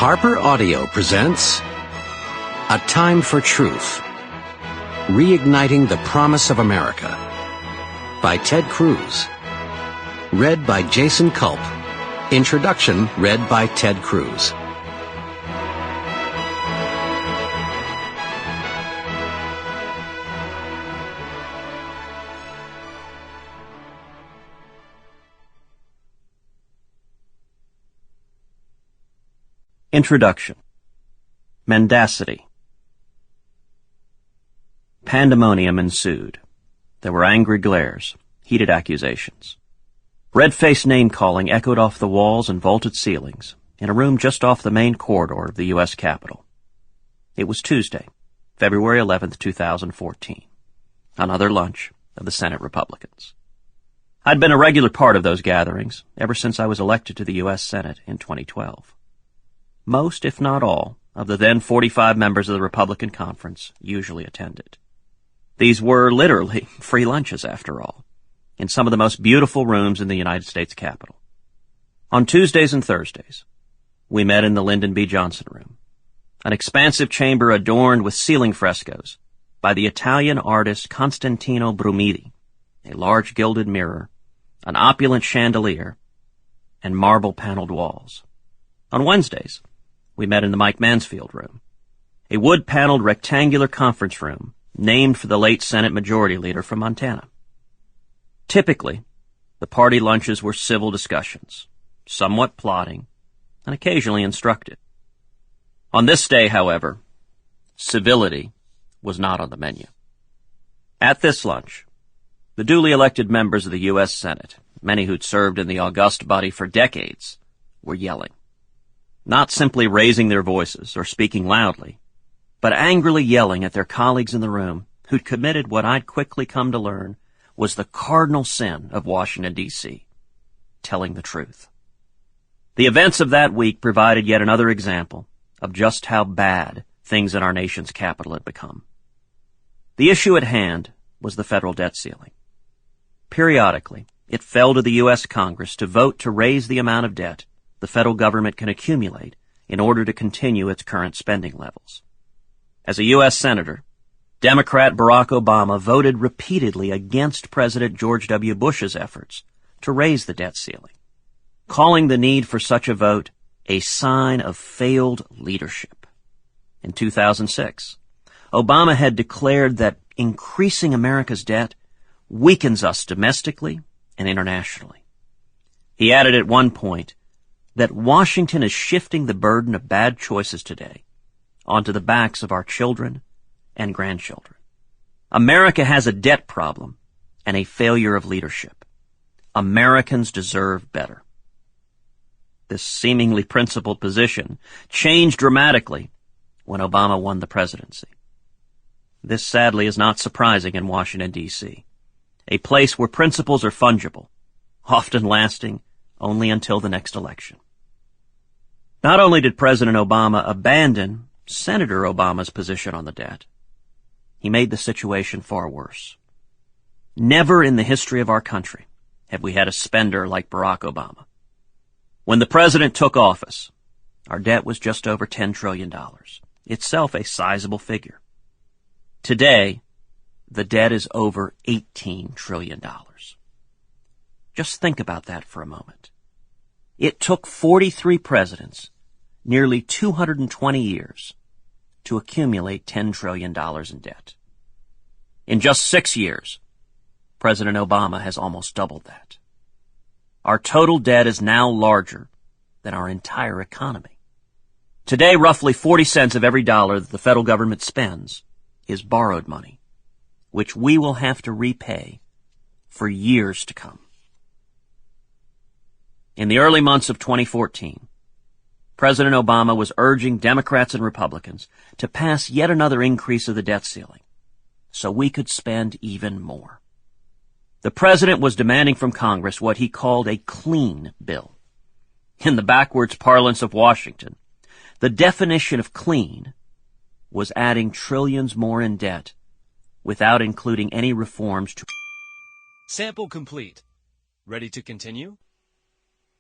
Harper Audio presents A Time for Truth, Reigniting the Promise of America by Ted Cruz. Read by Jason Culp. Introduction read by Ted Cruz. Introduction. Mendacity. Pandemonium ensued. There were angry glares, heated accusations. Red-faced name-calling echoed off the walls and vaulted ceilings in a room just off the main corridor of the U.S. Capitol. It was Tuesday, February 11th, 2014. Another lunch of the Senate Republicans. I'd been a regular part of those gatherings ever since I was elected to the U.S. Senate in 2012. Most, if not all, of the then 45 members of the Republican Conference usually attended. These were literally free lunches, after all, in some of the most beautiful rooms in the United States Capitol. On Tuesdays and Thursdays, we met in the Lyndon B. Johnson Room, an expansive chamber adorned with ceiling frescoes by the Italian artist Costantino Brumidi, a large gilded mirror, an opulent chandelier, and marble-paneled walls. On Wednesdays, we met in the Mike Mansfield Room, a wood-paneled rectangular conference room named for the late Senate Majority Leader from Montana. Typically, the party lunches were civil discussions, somewhat plotting, and occasionally instructive. On this day, however, civility was not on the menu. At this lunch, the duly elected members of the U.S. Senate, many who'd served in the august body for decades, were yelling. Not simply raising their voices or speaking loudly, but angrily yelling at their colleagues in the room who'd committed what I'd quickly come to learn was the cardinal sin of Washington, D.C., telling the truth. The events of that week provided yet another example of just how bad things in our nation's capital had become. The issue at hand was the federal debt ceiling. Periodically, it fell to the U.S. Congress to vote to raise the amount of debt the federal government can accumulate in order to continue its current spending levels. As a U.S. Senator, Democrat Barack Obama voted repeatedly against President George W. Bush's efforts to raise the debt ceiling, calling the need for such a vote a sign of failed leadership. In 2006, Obama had declared that increasing America's debt weakens us domestically and internationally. He added at one point that Washington is shifting the burden of bad choices today onto the backs of our children and grandchildren. America has a debt problem and a failure of leadership. Americans deserve better. This seemingly principled position changed dramatically when Obama won the presidency. This sadly is not surprising in Washington, D.C., a place where principles are fungible, often lasting only until the next election. Not only did President Obama abandon Senator Obama's position on the debt, he made the situation far worse. Never in the history of our country have we had a spender like Barack Obama. When the president took office, our debt was just over $10 trillion, itself a sizable figure. Today, the debt is over $18 trillion. Just think about that for a moment. It took 43 presidents nearly 220 years to accumulate $10 trillion in debt. In just 6 years, President Obama has almost doubled that. Our total debt is now larger than our entire economy. Today, roughly 40 cents of every dollar that the federal government spends is borrowed money, which we will have to repay for years to come. In the early months of 2014, President Obama was urging Democrats and Republicans to pass yet another increase of the debt ceiling so we could spend even more. The president was demanding from Congress what he called a clean bill. In the backwards parlance of Washington, the definition of clean was adding trillions more in debt without including any reforms to... Sample complete. Ready to continue?